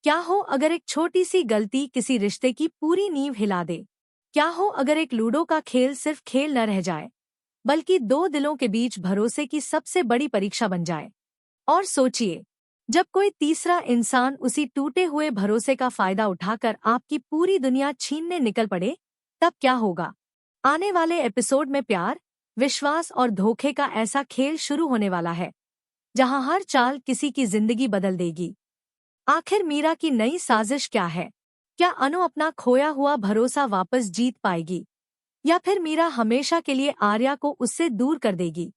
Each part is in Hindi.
क्या हो अगर एक छोटी सी गलती किसी रिश्ते की पूरी नींव हिला दे? क्या हो अगर एक लूडो का खेल सिर्फ खेल न रह जाए, बल्कि दो दिलों के बीच भरोसे की सबसे बड़ी परीक्षा बन जाए? और सोचिए, जब कोई तीसरा इंसान उसी टूटे हुए भरोसे का फायदा उठाकर आपकी पूरी दुनिया छीनने निकल पड़े, तब क्या होगा? आने वाले एपिसोड में प्यार, विश्वास और धोखे का ऐसा खेल शुरू होने वाला है, जहां हर चाल किसी की जिंदगी बदल देगी। आखिर मीरा की नई साजिश क्या है? क्या अनु अपना खोया हुआ भरोसा वापस जीत पाएगी, या फिर मीरा हमेशा के लिए आर्या को उससे दूर कर देगी?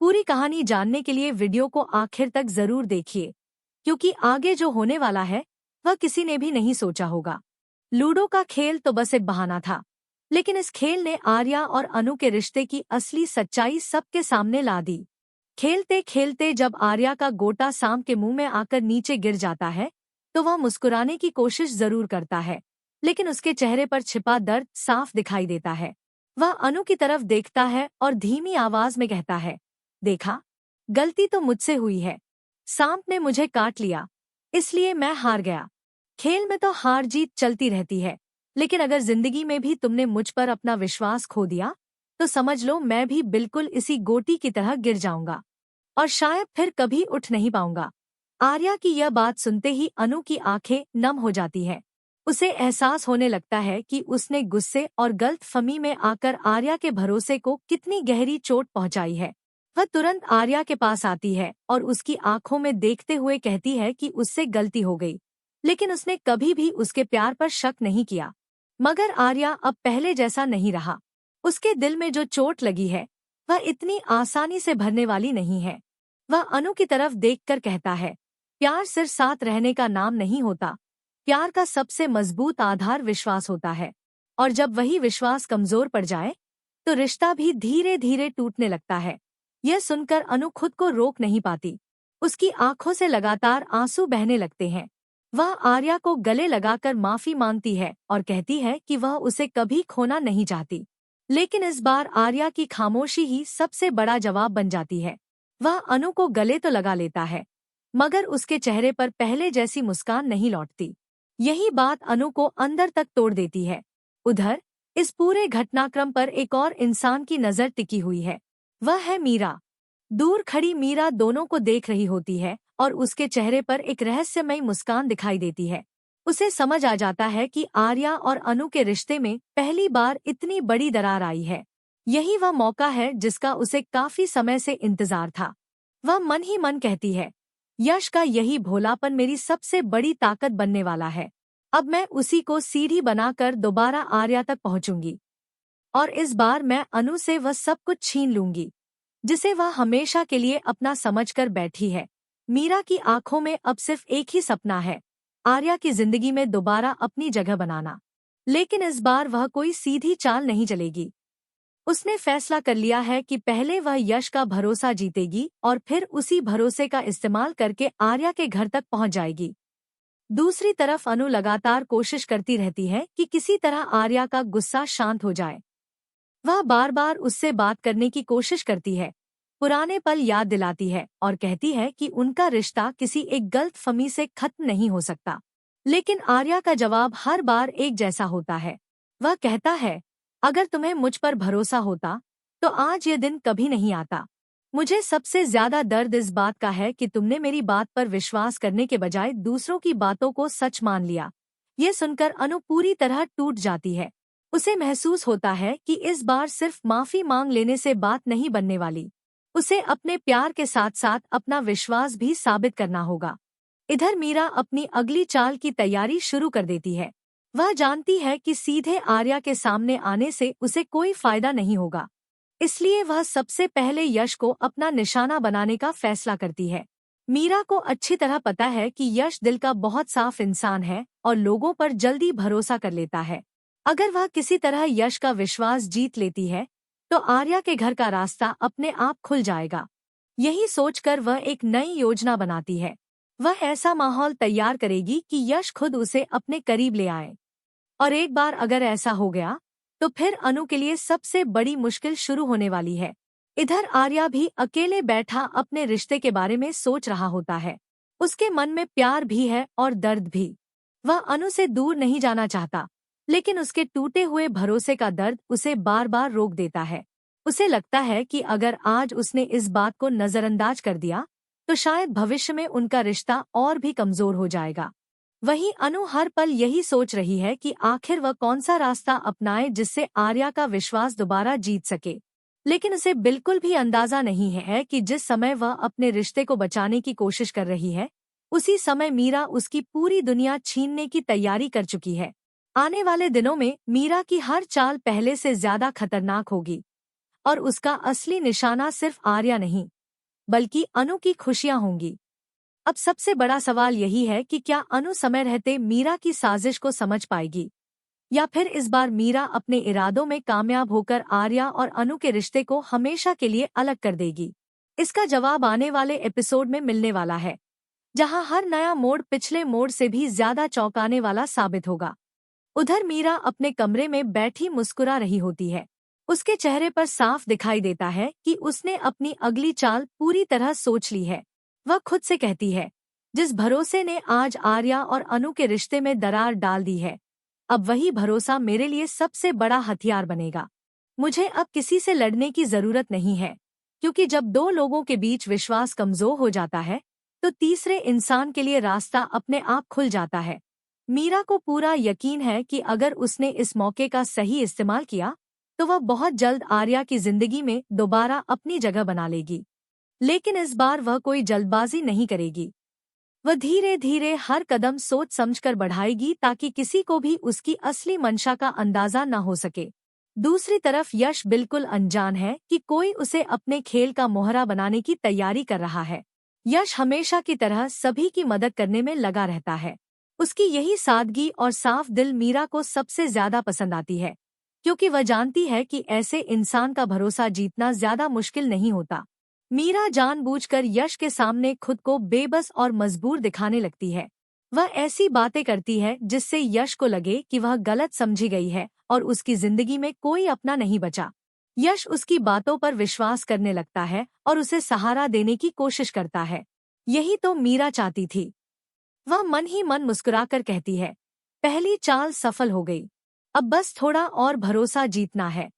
पूरी कहानी जानने के लिए वीडियो को आखिर तक जरूर देखिए, क्योंकि आगे जो होने वाला है वह किसी ने भी नहीं सोचा होगा। लूडो का खेल तो बस एक बहाना था, लेकिन इस खेल ने आर्या और अनु के रिश्ते की असली सच्चाई सबके सामने ला दी। खेलते खेलते जब आर्या का गोटा सांप के मुंह में आकर नीचे गिर जाता है, तो वह मुस्कुराने की कोशिश जरूर करता है, लेकिन उसके चेहरे पर छिपा दर्द साफ दिखाई देता है। वह अनु की तरफ देखता है और धीमी आवाज में कहता है, देखा, गलती तो मुझसे हुई है। सांप ने मुझे काट लिया, इसलिए मैं हार गया। खेल में तो हार जीत चलती रहती है, लेकिन अगर जिंदगी में भी तुमने मुझ पर अपना विश्वास खो दिया, तो समझ लो मैं भी बिल्कुल इसी गोटी की तरह गिर जाऊंगा और शायद फिर कभी उठ नहीं पाऊंगा। आर्या की यह बात सुनते ही अनु की आंखें नम हो जाती है। उसे एहसास होने लगता है कि उसने गुस्से और गलतफहमी में आकर आर्या के भरोसे को कितनी गहरी चोट पहुंचाई है। वह तुरंत आर्या के पास आती है और उसकी आंखों में देखते हुए कहती है कि उससे गलती हो गई, लेकिन उसने कभी भी उसके प्यार पर शक नहीं किया। मगर आर्या अब पहले जैसा नहीं रहा। उसके दिल में जो चोट लगी है, वह इतनी आसानी से भरने वाली नहीं है। वह अनु की तरफ देखकर कहता है, प्यार सिर्फ साथ रहने का नाम नहीं होता। प्यार का सबसे मजबूत आधार विश्वास होता है, और जब वही विश्वास कमजोर पड़ जाए, तो रिश्ता भी धीरे धीरे टूटने लगता है। यह सुनकर अनु खुद को रोक नहीं पाती। उसकी आंखों से लगातार आंसू बहने लगते हैं। वह आर्या को गले लगाकर माफी मांगती है और कहती है कि वह उसे कभी खोना नहीं चाहती। लेकिन इस बार आर्या की खामोशी ही सबसे बड़ा जवाब बन जाती है। वह अनु को गले तो लगा लेता है, मगर उसके चेहरे पर पहले जैसी मुस्कान नहीं लौटती। यही बात अनु को अंदर तक तोड़ देती है। उधर इस पूरे घटनाक्रम पर एक और इंसान की नजर टिकी हुई है। वह है मीरा। दूर खड़ी मीरा दोनों को देख रही होती है और उसके चेहरे पर एक रहस्यमयी मुस्कान दिखाई देती है। उसे समझ आ जाता है कि आर्या और अनु के रिश्ते में पहली बार इतनी बड़ी दरार आई है। यही वह मौका है जिसका उसे काफी समय से इंतजार था। वह मन ही मन कहती है, यश का यही भोलापन मेरी सबसे बड़ी ताकत बनने वाला है। अब मैं उसी को सीढ़ी बनाकर दोबारा आर्या तक पहुंचूंगी, और इस बार मैं अनु से वह सब कुछ छीन लूंगी जिसे वह हमेशा के लिए अपना समझकर बैठी है। मीरा की आंखों में अब सिर्फ एक ही सपना है, आर्या की जिंदगी में दोबारा अपनी जगह बनाना। लेकिन इस बार वह कोई सीधी चाल नहीं चलेगी। उसने फैसला कर लिया है कि पहले वह यश का भरोसा जीतेगी और फिर उसी भरोसे का इस्तेमाल करके आर्या के घर तक पहुंच जाएगी। दूसरी तरफ अनु लगातार कोशिश करती रहती है कि किसी तरह आर्या का गुस्सा शांत हो जाए। वह बार बार उससे बात करने की कोशिश करती है, पुराने पल याद दिलाती है और कहती है कि उनका रिश्ता किसी एक गलतफहमी से खत्म नहीं हो सकता। लेकिन आर्या का जवाब हर बार एक जैसा होता है। वह कहता है, अगर तुम्हें मुझ पर भरोसा होता तो आज ये दिन कभी नहीं आता। मुझे सबसे ज्यादा दर्द इस बात का है कि तुमने मेरी बात पर विश्वास करने के बजाय दूसरों की बातों को सच मान लिया। ये सुनकर अनु पूरी तरह टूट जाती है। उसे महसूस होता है कि इस बार सिर्फ माफी मांग लेने से बात नहीं बनने वाली। उसे अपने प्यार के साथ साथ अपना विश्वास भी साबित करना होगा। इधर मीरा अपनी अगली चाल की तैयारी शुरू कर देती है। वह जानती है कि सीधे आर्या के सामने आने से उसे कोई फायदा नहीं होगा, इसलिए वह सबसे पहले यश को अपना निशाना बनाने का फैसला करती है। मीरा को अच्छी तरह पता है कि यश दिल का बहुत साफ इंसान है और लोगों पर जल्दी भरोसा कर लेता है। अगर वह किसी तरह यश का विश्वास जीत लेती है, तो आर्या के घर का रास्ता अपने आप खुल जाएगा। यही सोचकर वह एक नई योजना बनाती है। वह ऐसा माहौल तैयार करेगी कि यश खुद उसे अपने करीब ले आए। और एक बार अगर ऐसा हो गया, तो फिर अनु के लिए सबसे बड़ी मुश्किल शुरू होने वाली है। इधर आर्या भी अकेले बैठा अपने रिश्ते के बारे में सोच रहा होता है। उसके मन में प्यार भी है और दर्द भी। वह अनु से दूर नहीं जाना चाहता, लेकिन उसके टूटे हुए भरोसे का दर्द उसे बार बार रोक देता है। उसे लगता है कि अगर आज उसने इस बात को नजरअंदाज कर दिया, तो शायद भविष्य में उनका रिश्ता और भी कमजोर हो जाएगा। वहीं अनु हर पल यही सोच रही है कि आखिर वह कौन सा रास्ता अपनाए जिससे आर्या का विश्वास दोबारा जीत सके। लेकिन उसे बिल्कुल भी अंदाजा नहीं है कि जिस समय वह अपने रिश्ते को बचाने की कोशिश कर रही है, उसी समय मीरा उसकी पूरी दुनिया छीनने की तैयारी कर चुकी है। आने वाले दिनों में मीरा की हर चाल पहले से ज्यादा खतरनाक होगी, और उसका असली निशाना सिर्फ आर्या नहीं, बल्कि अनु की खुशियां होंगी। अब सबसे बड़ा सवाल यही है कि क्या अनु समय रहते मीरा की साजिश को समझ पाएगी, या फिर इस बार मीरा अपने इरादों में कामयाब होकर आर्या और अनु के रिश्ते को हमेशा के लिए अलग कर देगी। इसका जवाब आने वाले एपिसोड में मिलने वाला है, जहां हर नया मोड़ पिछले मोड़ से भी ज्यादा चौंकाने वाला साबित होगा। उधर मीरा अपने कमरे में बैठी मुस्कुरा रही होती है। उसके चेहरे पर साफ दिखाई देता है कि उसने अपनी अगली चाल पूरी तरह सोच ली है। वह खुद से कहती है, जिस भरोसे ने आज आर्या और अनु के रिश्ते में दरार डाल दी है, अब वही भरोसा मेरे लिए सबसे बड़ा हथियार बनेगा। मुझे अब किसी से लड़ने की जरूरत नहीं है, क्योंकि जब दो लोगों के बीच विश्वास कमजोर हो जाता है, तो तीसरे इंसान के लिए रास्ता अपने आप खुल जाता है। मीरा को पूरा यकीन है कि अगर उसने इस मौके का सही इस्तेमाल किया, तो वह बहुत जल्द आर्या की जिंदगी में दोबारा अपनी जगह बना लेगी। लेकिन इस बार वह कोई जल्दबाजी नहीं करेगी। वह धीरे धीरे हर कदम सोच समझकर बढ़ाएगी, ताकि किसी को भी उसकी असली मंशा का अंदाजा न हो सके। दूसरी तरफ यश बिल्कुल अनजान है कि कोई उसे अपने खेल का मोहरा बनाने की तैयारी कर रहा है। यश हमेशा की तरह सभी की मदद करने में लगा रहता है। उसकी यही सादगी और साफ दिल मीरा को सबसे ज्यादा पसंद आती है, क्योंकि वह जानती है कि ऐसे इंसान का भरोसा जीतना ज्यादा मुश्किल नहीं होता। मीरा जानबूझकर यश के सामने खुद को बेबस और मजबूर दिखाने लगती है। वह ऐसी बातें करती है जिससे यश को लगे कि वह गलत समझी गई है और उसकी जिंदगी में कोई अपना नहीं बचा। यश उसकी बातों पर विश्वास करने लगता है और उसे सहारा देने की कोशिश करता है। यही तो मीरा चाहती थी। वह मन ही मन मुस्कुराकर कहती है, पहली चाल सफल हो गई, अब बस थोड़ा और भरोसा जीतना है,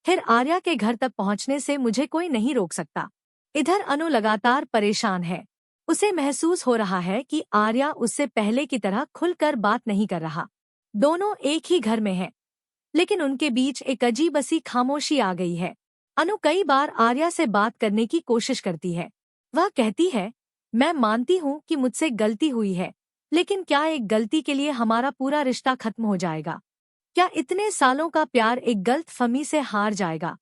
फिर आर्या के घर तक पहुंचने से मुझे कोई नहीं रोक सकता। इधर अनु लगातार परेशान है। उसे महसूस हो रहा है कि आर्या उससे पहले की तरह खुलकर बात नहीं कर रहा। दोनों एक ही घर में हैं, लेकिन उनके बीच एक अजीब सी खामोशी आ गई है। अनु कई बार आर्या से बात करने की कोशिश करती है। वह कहती है, मैं मानती हूँ कि मुझसे गलती हुई है, लेकिन क्या एक गलती के लिए हमारा पूरा रिश्ता खत्म हो जाएगा? क्या इतने सालों का प्यार एक गलतफहमी से हार जाएगा?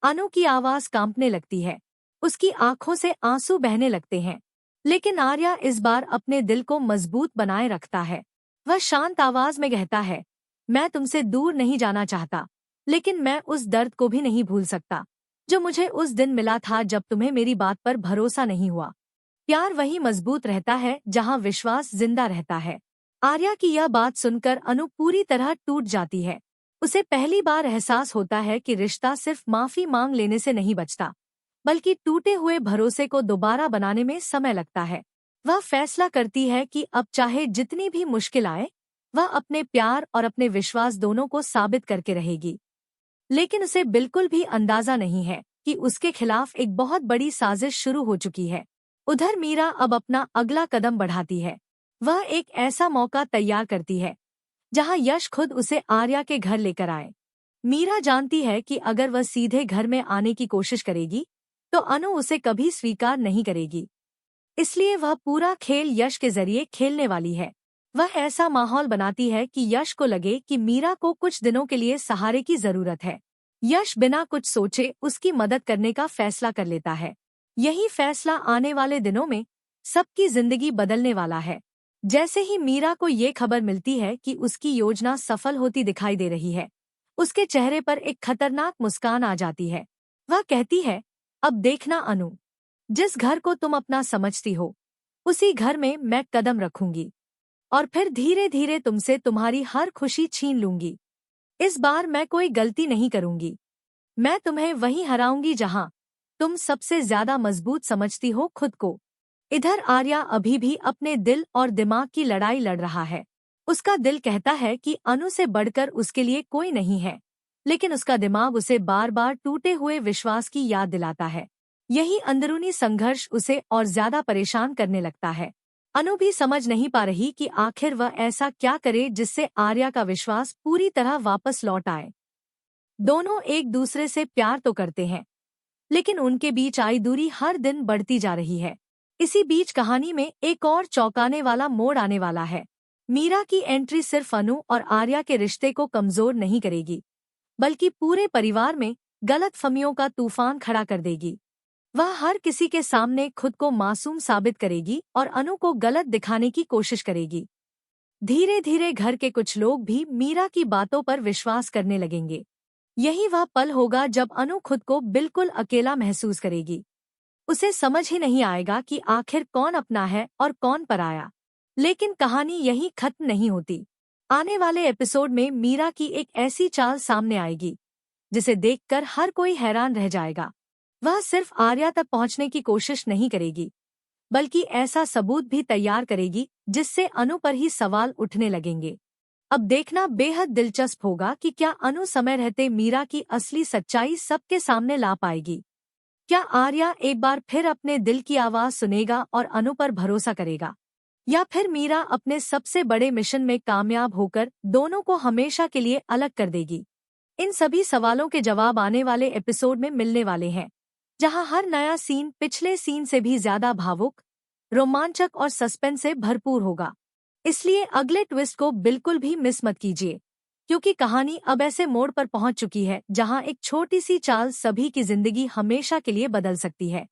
अनु की आवाज कांपने लगती है। उसकी आंखों से आंसू बहने लगते हैं। लेकिन आर्या इस बार अपने दिल को मजबूत बनाए रखता है। वह शांत आवाज में कहता है, मैं तुमसे दूर नहीं जाना चाहता, लेकिन मैं उस दर्द को भी नहीं भूल सकता जो मुझे उस दिन मिला था जब तुम्हें मेरी बात पर भरोसा नहीं हुआ। प्यार वही मजबूत रहता है जहाँ विश्वास जिंदा रहता है। आर्या की यह बात सुनकर अनु पूरी तरह टूट जाती है। उसे पहली बार एहसास होता है कि रिश्ता सिर्फ माफी मांग लेने से नहीं बचता, बल्कि टूटे हुए भरोसे को दोबारा बनाने में समय लगता है। वह फैसला करती है कि अब चाहे जितनी भी मुश्किल आए, वह अपने प्यार और अपने विश्वास दोनों को साबित करके रहेगी। लेकिन उसे बिल्कुल भी अंदाजा नहीं है कि उसके खिलाफ एक बहुत बड़ी साजिश शुरू हो चुकी है। उधर मीरा अब अपना अगला कदम बढ़ाती है। वह एक ऐसा मौका तैयार करती है जहां यश खुद उसे आर्या के घर लेकर आए। मीरा जानती है कि अगर वह सीधे घर में आने की कोशिश करेगी, तो अनु उसे कभी स्वीकार नहीं करेगी। इसलिए वह पूरा खेल यश के जरिए खेलने वाली है। वह ऐसा माहौल बनाती है कि यश को लगे कि मीरा को कुछ दिनों के लिए सहारे की जरूरत है। यश बिना कुछ सोचे उसकी मदद करने का फैसला कर लेता है। यही फैसला आने वाले दिनों में सबकी जिंदगी बदलने वाला है। जैसे ही मीरा को ये खबर मिलती है कि उसकी योजना सफल होती दिखाई दे रही है, उसके चेहरे पर एक खतरनाक मुस्कान आ जाती है। वह कहती है, अब देखना अनु, जिस घर को तुम अपना समझती हो, उसी घर में मैं कदम रखूंगी, और फिर धीरे धीरे तुमसे तुम्हारी हर खुशी छीन लूंगी। इस बार मैं कोई गलती नहीं करूंगी। मैं तुम्हें वहीं हराऊंगी जहां तुम सबसे ज्यादा मजबूत समझती हो खुद को। इधर आर्या अभी भी अपने दिल और दिमाग की लड़ाई लड़ रहा है। उसका दिल कहता है कि अनु से बढ़कर उसके लिए कोई नहीं है, लेकिन उसका दिमाग उसे बार बार टूटे हुए विश्वास की याद दिलाता है। यही अंदरूनी संघर्ष उसे और ज्यादा परेशान करने लगता है। अनु भी समझ नहीं पा रही कि आखिर वह ऐसा क्या करे जिससे आर्या का विश्वास पूरी तरह वापस लौट आए। दोनों एक दूसरे से प्यार तो करते हैं, लेकिन उनके बीच आई दूरी हर दिन बढ़ती जा रही है। इसी बीच कहानी में एक और चौंकाने वाला मोड़ आने वाला है। मीरा की एंट्री सिर्फ अनु और आर्या के रिश्ते को कमजोर नहीं करेगी, बल्कि पूरे परिवार में गलतफहमियों का तूफान खड़ा कर देगी। वह हर किसी के सामने खुद को मासूम साबित करेगी और अनु को गलत दिखाने की कोशिश करेगी। धीरे धीरे घर के कुछ लोग भी मीरा की बातों पर विश्वास करने लगेंगे। यही वह पल होगा जब अनु खुद को बिल्कुल अकेला महसूस करेगी। उसे समझ ही नहीं आएगा कि आखिर कौन अपना है और कौन पराया। लेकिन कहानी यहीं खत्म नहीं होती। आने वाले एपिसोड में मीरा की एक ऐसी चाल सामने आएगी जिसे देखकर हर कोई हैरान रह जाएगा। वह सिर्फ आर्या तक पहुंचने की कोशिश नहीं करेगी, बल्कि ऐसा सबूत भी तैयार करेगी जिससे अनु पर ही सवाल उठने लगेंगे। अब देखना बेहद दिलचस्प होगा कि क्या अनु समय रहते मीरा की असली सच्चाई सबके सामने ला पाएगी। क्या आर्या एक बार फिर अपने दिल की आवाज सुनेगा और अनु पर भरोसा करेगा, या फिर मीरा अपने सबसे बड़े मिशन में कामयाब होकर दोनों को हमेशा के लिए अलग कर देगी। इन सभी सवालों के जवाब आने वाले एपिसोड में मिलने वाले हैं, जहां हर नया सीन पिछले सीन से भी ज्यादा भावुक, रोमांचक और सस्पेंस से भरपूर होगा। इसलिए अगले ट्विस्ट को बिल्कुल भी मिस मत कीजिए, क्योंकि कहानी अब ऐसे मोड़ पर पहुंच चुकी है जहां एक छोटी सी चाल सभी की जिंदगी हमेशा के लिए बदल सकती है।